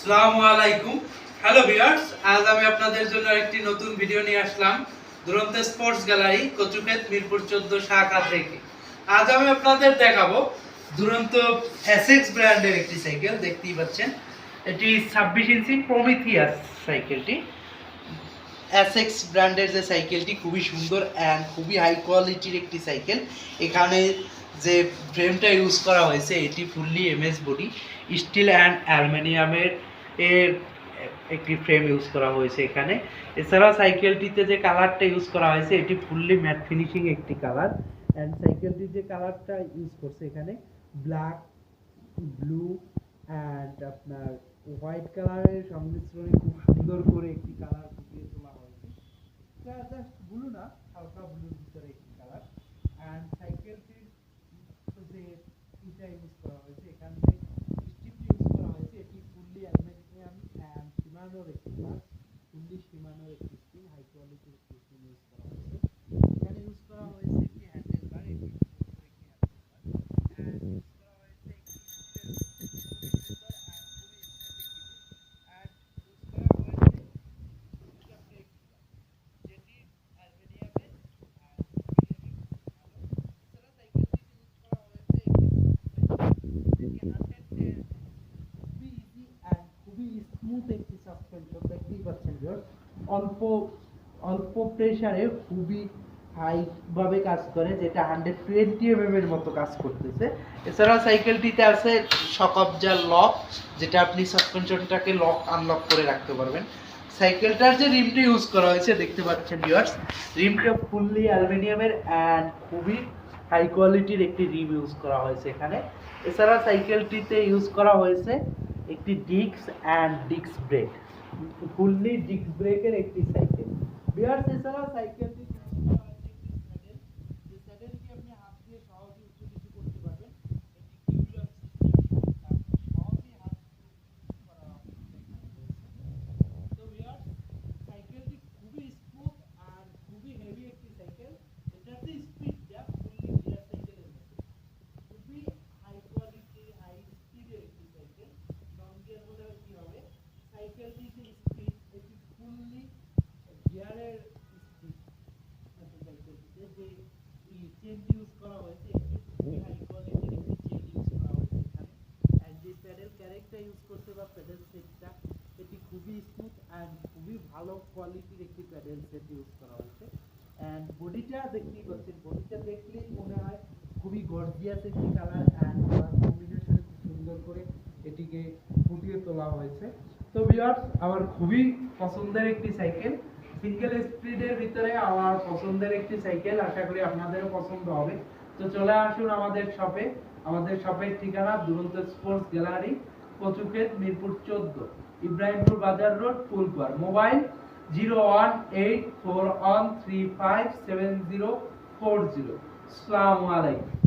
আসসালামু আলাইকুম। Hello viewers, আজ আমি আপনাদের জন্য একটি নতুন ভিডিও নিয়ে আসলাম দুরন্ত স্পোর্টস গ্যালারি কচুক্ষেত মিরপুর 14 শাখা থেকে। আজ আমি আপনাদের দেখাবো দুরন্ত এসএক্স ব্র্যান্ডের একটি সাইকেল। দেখতেই পাচ্ছেন, এটি 26 ইঞ্চি প্রমিথিয়াস সাইকেলটি। এসএক্স ব্র্যান্ডের যে সাইকেলটি খুবই সুন্দর অ্যান্ড খুবই হাই কোয়ালিটির একটি সাইকেল। এখানে যে ফ্রেমটা ইউজ করা হয়েছে এটি fully MS body, steel and অ্যালুমিনিয়ামের এর একটি ফ্রেম ইউজ করা হয়েছে এখানে। এছাড়া সাইকেলটিতে যে কালারটা ইউজ করা হয়েছে এটি ফুললি ম্যাট ফিনিশিং একটি কালার। অ্যান্ড সাইকেলটির যে কালারটা ইউজ করছে এখানে ব্ল্যাক, ব্লু অ্যান্ড আপনার হোয়াইট কালারের সংমিশ্রণে খুব সুন্দর করে একটি কালার ফুটিয়ে তোলা হয়েছে। জাস্ট ব্লু না, হালকা ব্লুর ভিতরে একটি কালার। অ্যান্ড সাইকেলটির যে ইটা ইউজ করা হয়েছে এখানে স্ট্রিপ ইউজ করা হয়েছে, এটি ফুললি অ্যালুমিনিয়াম অ্যান্ড শিমানোর একটি কাজ। ফুললি শিমানোর একটি স্প্রিং, হাই কোয়ালিটির একটি স্প্রিং ইউজ করা হয়েছে। এখানে ইউজ করা হয়েছে একটি হ্যান্ডেল বার, এটি সুন্দর একটি হ্যান্ডেল বার। অ্যান্ড ইউজ করা হয়েছে একটি স্টিলের অল্প প্রেসারে খুবই হাই ভাবে কাজ করে, যেটা 120 mm এর মতো কাজ করতেছে। এছাড়া সাইকেলটিতে আছে শক অবজার লক, যেটা আপনি সাসপেনশনটাকে লক আনলক করে রাখতে পারবেন। সাইকেলটার যে রিমটা ইউজ করা হয়েছে দেখতে পাচ্ছেন ভিউয়ার্স, রিমটা ফুললি অ্যালুমিনিয়ামের অ্যান্ড খুবই হাই কোয়ালিটির একটি রিম ইউজ করা হয়েছে এখানে। এছাড়া সাইকেলটিতে ইউজ করা হয়েছে একটি disk and disk brake, fully disk ব্রেকের একটি সাইকেল ভিউয়ার্স। এছাড়া সাইকেলটি আপনি হাত দিয়ে সহজে উঁচু নিচু করতে পারবেন। এটি কিউলার সিস্টেম, সহজেই হাত করা তো ভিউয়ার্স, সাইকেলটি খুবই স্মুথ আর খুবই হেভি একটি সাইকেল। এটাতে স্পিডটা ফুললি গিয়ার সাইকেলের মতো, খুবই হাই কোয়ালিটি হাই স্পিডের একটি সাইকেল। নন গিয়ার হলে কি হবে, সাইকেলটি যে স্পিড এটি ফুললি গিয়ারের স্পিড। সাইকেলটিতে যে চেন ইউজ করা হয়েছে এটি খুবই হাই কোয়ালিটির একটি চেন ইউজ করা হয়েছে এখানে। অ্যান্ড যে প্যাডেল ক্যারেক্টার ইউজ করতে বা প্যাডেল সেটটা এটি খুবই স্মুথ অ্যান্ড খুবই ভালো কোয়ালিটির একটি প্যাডেল সেট ইউজ করা হয়েছে। অ্যান্ড বডিটা দেখতেই পাচ্ছেন, বডিটা দেখলেই মনে হয় খুবই গর্জিয়াস একটি কালার অ্যান্ড কালার কম্বিনেশনে খুব সুন্দর করে এটিকে ফুটিয়ে তোলা হয়েছে। তো ভিউয়ার্স, আমার খুবই পছন্দের একটি সাইকেল, সিঙ্গেল স্পিডের ভিতরে আমার পছন্দের একটি সাইকেল। আশা করি আপনাদেরও পছন্দ হবে। তো চলে আসুন আমাদের শপে। আমাদের শপের ঠিকানা দুরন্ত স্পোর্টস গ্যালারি, কচুক্ষেত, মিরপুর 14, ইব্রাহিমপুর বাজার রোড, ফুলপুর। মোবাইল 01841357040। আসসালামু আলাইকুম।